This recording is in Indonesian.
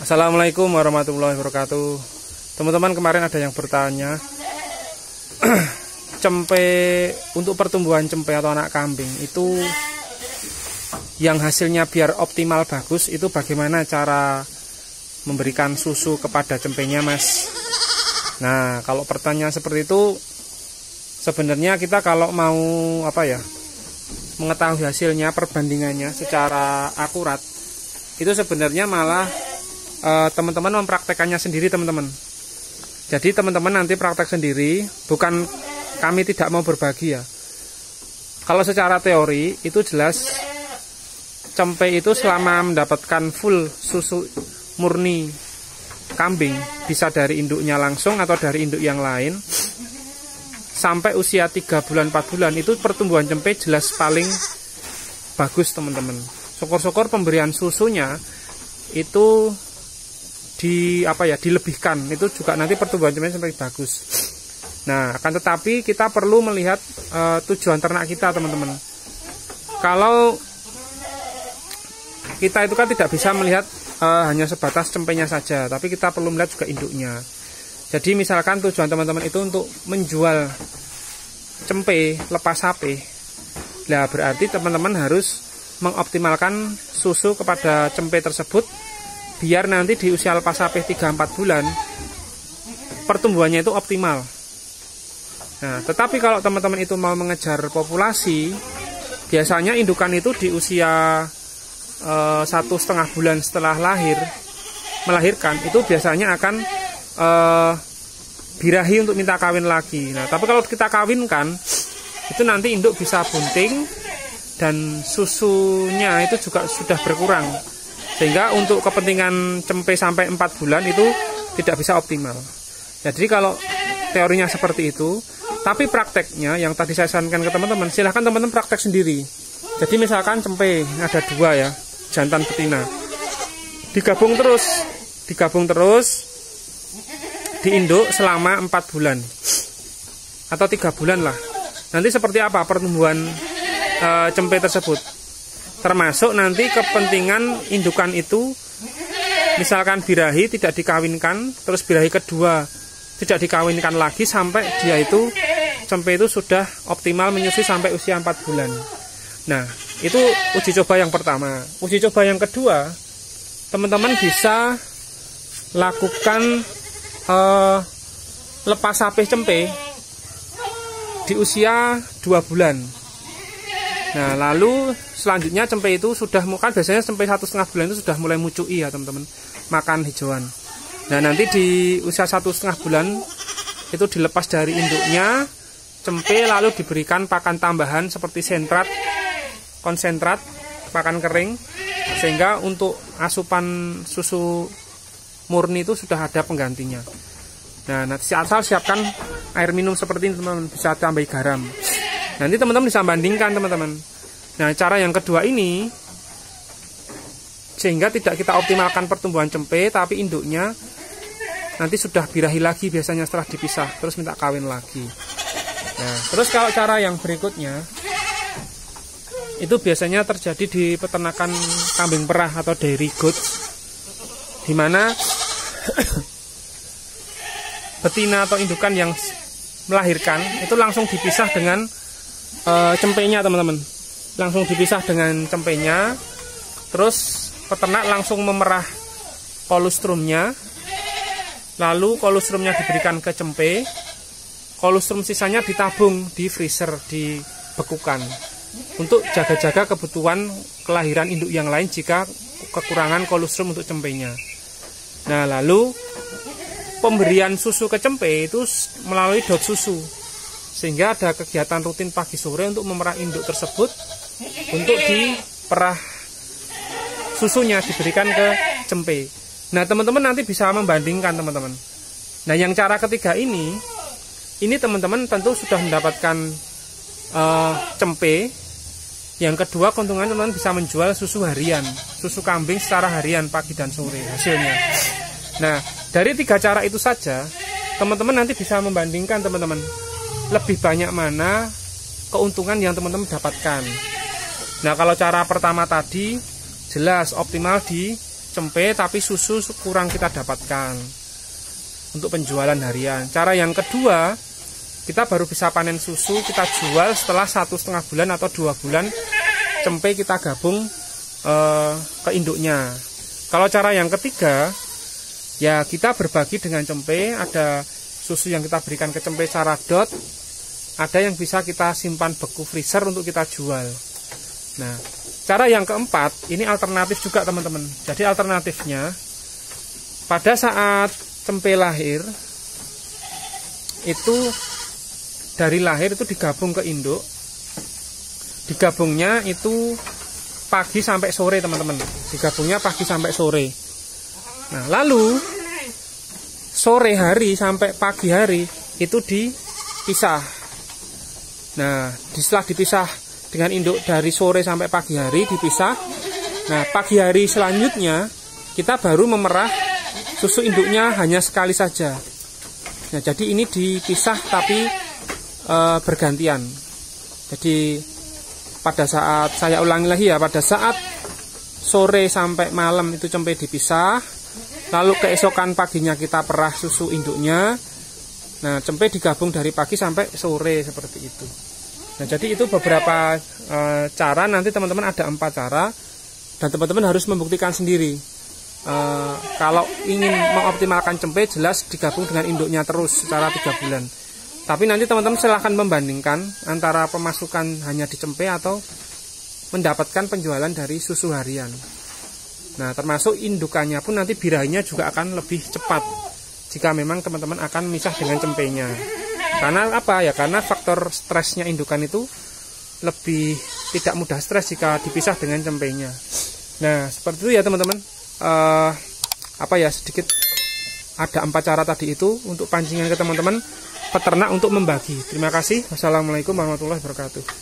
Assalamualaikum warahmatullahi wabarakatuh. Teman-teman, kemarin ada yang bertanya cempe, untuk pertumbuhan cempe atau anak kambing itu yang hasilnya biar optimal bagus, itu bagaimana cara memberikan susu kepada cempenya, Mas? Nah, kalau pertanyaan seperti itu, sebenarnya kita kalau mau mengetahui hasilnya, perbandingannya secara akurat, itu sebenarnya malah teman-teman mempraktekannya sendiri, teman-teman. Jadi teman-teman nanti praktek sendiri, bukan kami tidak mau berbagi ya. Kalau secara teori itu jelas cempe itu selama mendapatkan full susu murni kambing, bisa dari induknya langsung atau dari induk yang lain, sampai usia 3 bulan 4 bulan itu pertumbuhan cempe jelas paling bagus, teman-teman. Syukur-syukur pemberian susunya itu dilebihkan, itu juga nanti pertumbuhan cempe sampai bagus. Nah, akan tetapi kita perlu melihat tujuan ternak kita, teman-teman. Kalau kita itu kan tidak bisa melihat hanya sebatas cempenya saja, tapi kita perlu melihat juga induknya. Jadi misalkan tujuan teman-teman itu untuk menjual cempe lepas sapi, nah berarti teman-teman harus mengoptimalkan susu kepada cempe tersebut biar nanti di usia lepas sapi 3-4 bulan pertumbuhannya itu optimal. Nah, tetapi kalau teman-teman itu mau mengejar populasi, biasanya indukan itu di usia 1,5 bulan setelah melahirkan itu biasanya akan birahi untuk minta kawin lagi. Nah, tapi kalau kita kawinkan, itu nanti induk bisa bunting dan susunya itu juga sudah berkurang, sehingga untuk kepentingan cempe sampai 4 bulan itu tidak bisa optimal. Jadi kalau teorinya seperti itu, tapi prakteknya yang tadi saya sarankan ke teman-teman, silahkan teman-teman praktek sendiri. Jadi misalkan cempe ada 2 ya, jantan betina, digabung terus diinduk selama 4 bulan atau 3 bulan lah. Nanti seperti apa pertumbuhan cempe tersebut, termasuk nanti kepentingan indukan itu. Misalkan birahi tidak dikawinkan, terus birahi kedua tidak dikawinkan lagi sampai dia itu cempe itu sudah optimal menyusui sampai usia 4 bulan. Nah, itu uji coba yang pertama. Uji coba yang kedua, teman-teman bisa lakukan lepas sapih cempe di usia 2 bulan. Nah, lalu selanjutnya cempe itu sudah, kan biasanya cempe 1,5 bulan itu sudah mulai mucui ya, teman-teman, makan hijauan. Nah, nanti di usia 1,5 bulan itu dilepas dari induknya cempe, lalu diberikan pakan tambahan seperti konsentrat, pakan kering, sehingga untuk asupan susu murni itu sudah ada penggantinya. Nah, asal siapkan air minum seperti ini, teman-teman, bisa tambahi garam. Nanti teman-teman bisa bandingkan, teman-teman. Nah, cara yang kedua ini sehingga tidak kita optimalkan pertumbuhan cempe, tapi induknya nanti sudah birahi lagi biasanya setelah dipisah, terus minta kawin lagi. Nah, terus kalau cara yang berikutnya itu biasanya terjadi di peternakan kambing perah atau dairy goods, di mana betina atau indukan yang melahirkan itu langsung dipisah dengan cempenya, teman-teman. Langsung dipisah dengan cempenya, terus peternak langsung memerah kolustrumnya, lalu kolustrumnya diberikan ke cempe, kolostrum sisanya ditabung di freezer, dibekukan untuk jaga-jaga kebutuhan kelahiran induk yang lain jika kekurangan kolostrum untuk cempenya. Nah, lalu pemberian susu ke cempe itu melalui dot susu, sehingga ada kegiatan rutin pagi sore untuk memerah induk tersebut untuk diperah susunya diberikan ke cempe. Nah, teman-teman nanti bisa membandingkan, teman-teman. Nah, yang cara ketiga ini teman-teman tentu sudah mendapatkan cempe. Yang kedua, keuntungan teman-teman bisa menjual susu harian, susu kambing secara harian pagi dan sore hasilnya. Nah, dari 3 cara itu saja teman-teman nanti bisa membandingkan, teman-teman, lebih banyak mana keuntungan yang teman-teman dapatkan. Nah, kalau cara pertama tadi jelas optimal di cempe tapi susu kurang kita dapatkan untuk penjualan harian. Cara yang kedua, kita baru bisa panen susu, kita jual setelah 1,5 bulan atau 2 bulan cempe kita gabung ke induknya. Kalau cara yang ketiga, ya kita berbagi dengan cempe. Ada susu yang kita berikan ke cempe secara dot, ada yang bisa kita simpan beku freezer untuk kita jual. Nah, cara yang keempat, ini alternatif juga teman-teman. Jadi alternatifnya, pada saat cempe lahir, itu dari lahir itu digabung ke induk. Digabungnya itu pagi sampai sore teman-teman. Digabungnya pagi sampai sore. Nah, lalu sore hari sampai pagi hari itu dipisah. Nah, setelah dipisah dengan induk dari sore sampai pagi hari dipisah. Nah, pagi hari selanjutnya kita baru memerah susu induknya hanya sekali saja. Nah, jadi ini dipisah tapi bergantian. Jadi pada saat, saya ulangi lagi ya, pada saat sore sampai malam itu cempe dipisah, lalu keesokan paginya kita perah susu induknya. Nah, cempe digabung dari pagi sampai sore seperti itu. Nah, jadi itu beberapa cara. Nanti teman-teman ada 4 cara dan teman-teman harus membuktikan sendiri. Kalau ingin mengoptimalkan cempe, jelas digabung dengan induknya terus secara 3 bulan. Tapi nanti teman-teman silahkan membandingkan antara pemasukan hanya di cempe atau mendapatkan penjualan dari susu harian. Nah, termasuk indukannya pun nanti birainya juga akan lebih cepat jika memang teman-teman akan misah dengan cempenya. Karena apa ya? Karena faktor stresnya indukan itu lebih tidak mudah stres jika dipisah dengan cempenya. Nah, seperti itu ya teman-teman. Sedikit ada 4 cara tadi itu untuk pancingan ke teman-teman peternak untuk membagi. Terima kasih. Wassalamualaikum warahmatullahi wabarakatuh.